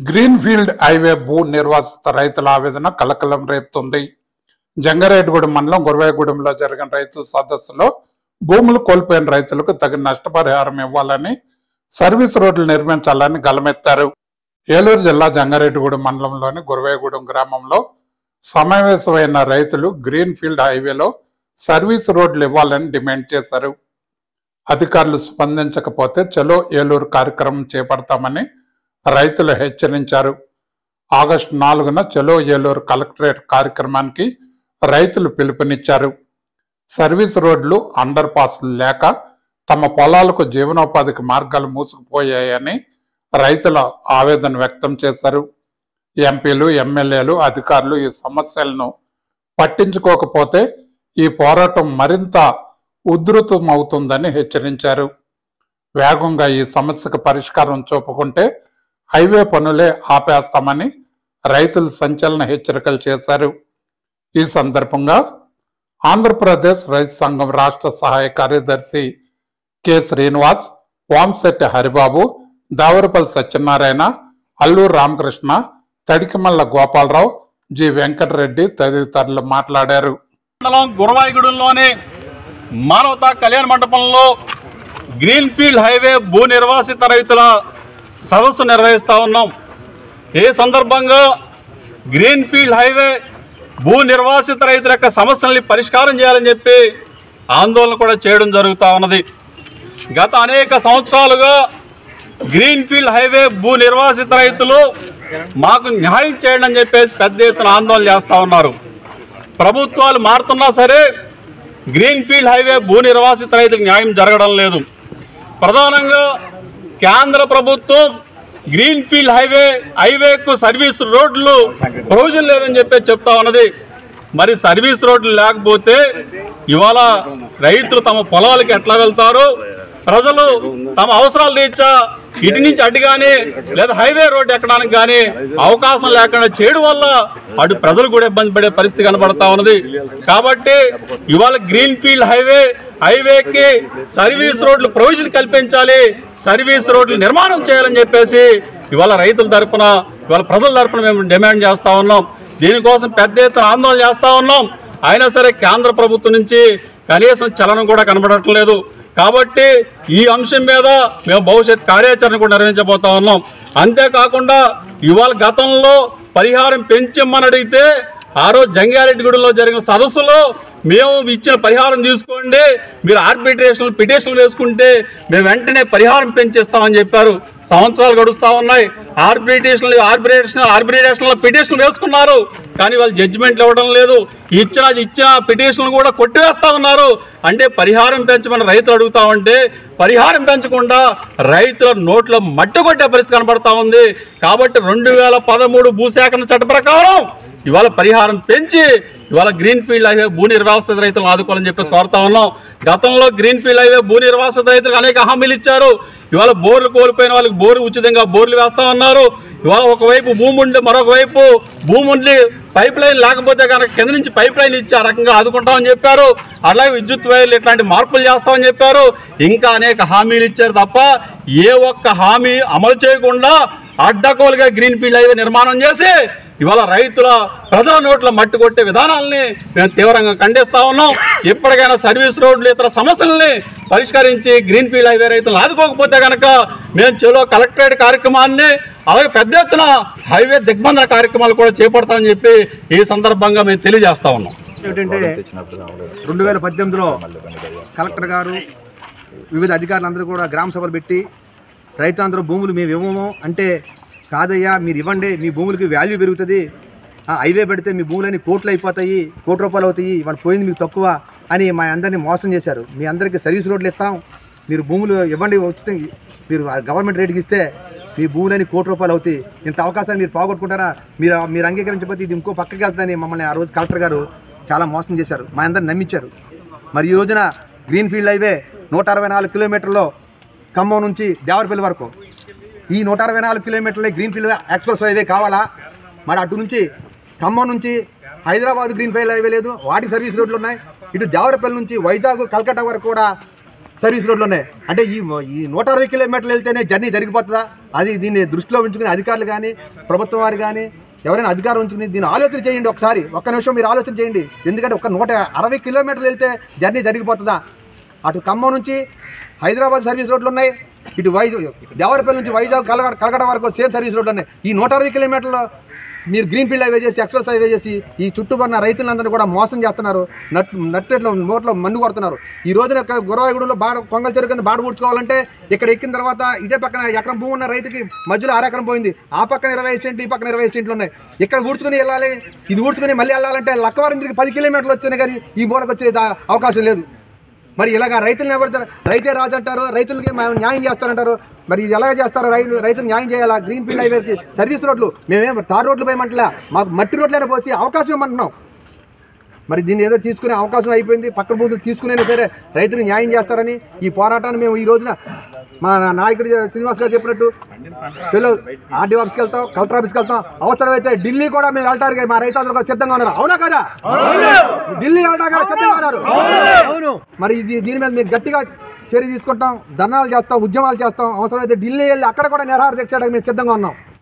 Greenfield highway భూ నిర్వాసిత రైతుల ఆవేదన కలకలం రేపుతుంది. జంగారెడ్డిగూడెం మండలం గురవాయగూడెంలో జరిగిన రైతు సదస్సులో భూములు కోల్పోయిన రైతులకు తగిన నష్టపరిహారం ఇవ్వాలని, సర్వీస్ రోడ్లు నిర్మించాలని గలమెత్తారు. ఏలూరు జిల్లా జంగారెడ్డిగూడెం మండలంలోని గురవాయగూడెం గ్రామంలో సమావేశమైన రైతులు గ్రీన్ఫీల్డ్ హైవేలో సర్వీస్ రోడ్లు ఇవ్వాలని డిమాండ్ చేశారు. అధికారులు స్పందించకపోతే చలో ఏలూరు కార్యక్రమం చేపడతామని రైతులు హెచ్చరించారు. ఆగస్టు 4న చలో ఏలూరు కలెక్టరేట్ కార్యక్రమానికి రైతులు పిలుపునిచ్చారు. సర్వీస్ రోడ్లు, అండర్ పాస్లు లేక తమ పొలాలకు జీవనోపాధికి మార్గాలు మూసుకుపోయాయని రైతుల ఆవేదన వ్యక్తం చేశారు. ఎంపీలు, ఎమ్మెల్యేలు, అధికారులు ఈ సమస్యలను పట్టించుకోకపోతే ఈ పోరాటం మరింత ఉధృతమవుతుందని హెచ్చరించారు. వేగంగా ఈ సమస్యకు పరిష్కారం చూపకుంటే హైవే పనులే ఆపేస్తామని రైతులు సంచలన హెచ్చరికలు చేశారు. ఈ సందర్భంగా ఆంధ్రప్రదేశ్ రైతు సంఘం రాష్ట్ర సహాయ కార్యదర్శి కె శ్రీనివాస్, వాంశెట్టి హరిబాబు, దావరపల్లి సత్యనారాయణ, అల్లూరు రామకృష్ణ, తడికిమల్ల గోపాలరావు, జి వెంకటరెడ్డి తదితరులు మాట్లాడారు. గురవాయగూడెంలోని మానవతా కళ్యాణ మండపంలో గ్రీన్ఫీల్డ్ హైవే భూ నిర్వాసిత రైతుల సదస్సు నిర్వహిస్తూ ఉన్నాం. ఈ సందర్భంగా గ్రీన్ఫీల్డ్ హైవే భూ నిర్వాసిత రైతుల యొక్క సమస్యల్ని పరిష్కారం చేయాలని చెప్పి ఆందోళన కూడా చేయడం జరుగుతూ ఉన్నది. గత అనేక సంవత్సరాలుగా గ్రీన్ఫీల్డ్ హైవే భూ నిర్వాసిత రైతులు మాకు న్యాయం చేయండి అని చెప్పేసి పెద్ద ఎత్తున ఆందోళన చేస్తూ ఉన్నారు. ప్రభుత్వాలు మారుతున్నా సరే గ్రీన్ఫీల్డ్ హైవే భూ నిర్వాసిత రైతులకు న్యాయం జరగడం లేదు. ప్రధానంగా కేంద్ర ప్రభుత్వం గ్రీన్ఫీల్డ్ హైవేకు సర్వీస్ రోడ్లు ప్రొవిజన్ లేదని చెప్పి చెప్తా ఉన్నది. మరి సర్వీస్ రోడ్లు లేకపోతే ఇవాళ రైతులు తమ పొలాలకి ఎట్లా వెళ్తారు? ప్రజలు తమ అవసరాలు తీర్చా ఇటు నుంచి అటు కానీ లేదా హైవే రోడ్డు ఎక్కడానికి కానీ అవకాశం లేకుండా చేయడం వల్ల అటు ప్రజలు కూడా ఇబ్బంది పడే పరిస్థితి కనబడతా ఉన్నది. కాబట్టి ఇవాళ గ్రీన్ఫీల్డ్ హైవేకి సర్వీస్ రోడ్లు ప్రొవిజన్ కల్పించాలి, సర్వీస్ రోడ్లు నిర్మాణం చేయాలని చెప్పేసి ఇవాళ రైతుల తరపున, ఇవాళ ప్రజల తరపున మేము డిమాండ్ చేస్తూ ఉన్నాం. దీనికోసం పెద్ద ఎత్తున ఆందోళన చేస్తూ ఉన్నాం. అయినా సరే కేంద్ర ప్రభుత్వం నుంచి కనీసం చలనం కూడా కనబడట్లేదు. కాబట్టి ఈ అంశం మీద మేము భవిష్యత్ కార్యాచరణ కూడా నిర్వహించబోతా ఉన్నాం. అంతేకాకుండా ఇవాళ గతంలో పరిహారం పెంచమని అడిగితే ఆ రోజు జంగారెడ్డిగూడెంలో జరిగిన సదస్సులో మేము ఇచ్చిన పరిహారం తీసుకోండి, మీరు పిటిషన్లు వేసుకుంటే మేము వెంటనే పరిహారం పెంచేస్తామని చెప్పారు. సంవత్సరాలు గడుస్తూ ఉన్నాయి. ఆర్బిట్రేషన్లో పిటిషన్లు వేసుకున్నారు, కానీ వాళ్ళు జడ్జిమెంట్లు ఇవ్వడం లేదు. ఇచ్చిన పిటిషన్లు కూడా కొట్టివేస్తా ఉన్నారు. అంటే పరిహారం పెంచమని రైతులు అడుగుతా ఉంటే పరిహారం పెంచకుండా రైతుల నోట్లో మట్టి కొట్టే పరిస్థితి కనబడతా ఉంది. కాబట్టి 2013 భూసేకరణ చట్ట ప్రకారం ఇవాళ పరిహారం పెంచి ఇవాళ గ్రీన్ఫీల్డ్ హైవే భూ నిర్వాసిత రైతులను ఆదుకోవాలని చెప్పేసి కోరుతా ఉన్నాం. గతంలో గ్రీన్ఫీల్డ్ హైవే భూ నిర్వాసిత రైతులకు అనేక హామీలు ఇచ్చారు. ఇవాళ బోర్లు కోల్పోయిన వాళ్ళకి ఉచితంగా బోర్లు వేస్తామన్నారు. ఇవాళ ఒకవైపు భూమి ఉండి మరొక వైపు భూమి ఉండి పైప్ లైన్ లేకపోతే కనుక కింద నుంచి పైప్ లైన్ ఇచ్చి ఆ రకంగా ఆదుకుంటామని చెప్పారు. అలాగే విద్యుత్ వైర్లు ఇట్లాంటి మార్పులు చేస్తామని చెప్పారు. ఇంకా అనేక హామీలు ఇచ్చారు తప్ప ఏ ఒక్క హామీ అమలు చేయకుండా అడ్డగోలుగా గ్రీన్ఫీల్డ్ హైవే నిర్మాణం చేసి ఇవాళ ప్రజల నోట్ల మట్టి కొట్టే విధానాలని మేము తీవ్రంగా ఖండిస్తా ఉన్నాం. ఎప్పటికైనా సర్వీస్ రోడ్లు ఇతర సమస్యలని పరిష్కరించి గ్రీన్ఫీల్డ్ హైవే రైతులను ఆదుకోకపోతే కనుక మేము చలో కలెక్టరేట్ కార్యక్రమాన్ని, అలాగే పెద్ద ఎత్తున హైవే దిగ్బంధన కార్యక్రమాలు కూడా చేపడతామని చెప్పి ఈ సందర్భంగా మేము తెలియజేస్తా ఉన్నాం. ఏంటంటే 2018లో కలెక్టర్ గారు వివిధ అధికారులందరూ కూడా గ్రామ సభలు పెట్టి రైతులందరూ భూములు మేము ఇవ్వము అంటే, కాదయ్యా మీరు ఇవ్వండి, మీ భూములకి వాల్యూ పెరుగుతుంది, హైవే పెడితే మీ భూములన్నీ కోట్లు అయిపోతాయి, కోటి రూపాయలు అవుతాయి, వాళ్ళు పోయింది మీకు తక్కువ అని మా అందరినీ మోసం చేశారు. మీ అందరికీ సర్వీస్ రోడ్లు ఇస్తాం, మీరు భూములు ఇవ్వండి, ఉచితంగా మీరు గవర్నమెంట్ రేటుకి ఇస్తే మీ భూములన్నీ కోటి రూపాయలు అవుతాయి, ఇంత అవకాశాన్ని మీరు పోగొట్టుకుంటారా, మీరు అంగీకరించకపోతే ఇది ఇంకో పక్కకి వెళ్తుందని మమ్మల్ని ఆ రోజు కలెక్టర్ గారు చాలా మోసం చేశారు, మా అందరిని నమ్మించారు. మరి ఈ రోజున గ్రీన్ఫీల్డ్ హైవే 164 కిలోమీటర్లో ఖమ్మం నుంచి దేవరపల్లి వరకు, ఈ 164 కిలోమీటర్లే గ్రీన్ఫీల్డ్ ఎక్స్ప్రెస్ హైవే కావాలా? మరి అటు నుంచి ఖమ్మం నుంచి హైదరాబాద్ గ్రీన్ఫీల్డ్ హైవే లేదు, వాటి సర్వీస్ రోడ్లు ఉన్నాయి. ఇటు దేవరపల్లి నుంచి వైజాగ్, కల్కట్టా వరకు కూడా సర్వీస్ రోడ్లు ఉన్నాయి. అంటే ఈ 160 కిలోమీటర్లు వెళ్తేనే జర్నీ జరిగిపోతుందా? అది దీన్ని దృష్టిలో ఉంచుకుని అధికారులు కానీ ప్రభుత్వం వారు కానీ ఎవరైనా అధికారం ఉంచుకుని దీన్ని ఆలోచన చేయండి. ఒకసారి ఒక్క నిమిషం మీరు ఆలోచన చేయండి. ఎందుకంటే ఒక 160 కిలోమీటర్లు వెళ్తే జర్నీ జరిగిపోతుందా? అటు ఖమ్మం నుంచి హైదరాబాద్ సర్వీస్ రోడ్లు ఉన్నాయి, ఇటు దేవరపల్లి నుంచి వైజాగ్ కలగడ వరకు సేమ్ సర్వీస్ రోడ్లు ఉన్నాయి. ఈ 160 కిలోమీటర్లు మీరు గ్రీన్ ఫీల్డ్ హైవే చేసి ఎక్స్ప్రెస్ హైవే చేసి ఈ చుట్టుపడిన రైతులందరూ కూడా మోసం చేస్తున్నారు. నట్టేట్లో నోట్లో మన్ను కొడుతున్నారు. ఈ రోజున గురవాయగూడలో కొంగల చెరువు కింద బాడ పూడ్చుకోవాలంటే ఇక్కడ ఎక్కిన తర్వాత ఇదే పక్కన ఎకరం భూమి ఉన్న రైతుకి మధ్యలో 1/2 ఎకరం పోయింది. ఆ పక్కన 20 సెంట్లు, ఈ పక్కన 20 సెంట్లు ఉన్నాయి. ఇక్కడ ఊడ్చుకుని వెళ్ళాలి, ఇది ఊడ్చుకుని మళ్ళీ వెళ్ళాలంటే లక్కవరం తిరిగి 10 కిలోమీటర్లు వస్తేనే కానీ ఈ మూలకు వచ్చే అవకాశం లేదు. మరి ఇలాగ రైతులను ఎవరు రైతే రాజు అంటారు, రైతులకి న్యాయం చేస్తారంటారు. మరి ఇది ఎలాగ చేస్తారో? రైతులు న్యాయం చేయాలా? గ్రీన్ ఫీల్డ్ హైవేకి సర్వీస్ రోడ్లు మేమేం తార్ రోడ్లు పోయమంటలే, మాకు మట్టి రోడ్లైనా పోసి అవకాశం ఇవ్వమంటున్నాం. మరి దీన్ని ఏదో తీసుకునే అవకాశం అయిపోయింది. పక్కన బూతులు తీసుకునే సరే రైతులు న్యాయం చేస్తారని ఈ పోరాటాన్ని మేము ఈ రోజున మా నాయకుడు శ్రీనివాస్ గారు చెప్పినట్టు ఆర్డీ ఆఫీస్కి వెళ్తాం, కలెక్టర్ ఆఫీస్కి వెళ్తాం, అవసరమైతే ఢిల్లీ కూడా మేము వెళ్ళడానికి మా రైతులందరూ కూడా సిద్ధంగా ఉన్నారు. అవునా కదా? ఢిల్లీ వెళ్ళడానికి సిద్ధంగా ఉన్నారు. మరి దీని మీద మేము గట్టిగా చర్య తీసుకుంటాం, ధర్నాలు చేస్తాం, ఉద్యమాలు చేస్తాం. అవసరమైతే ఢిల్లీ వెళ్ళి అక్కడ కూడా నిరాహార దీక్ష చేయడానికి మేము సిద్ధంగా ఉన్నాం.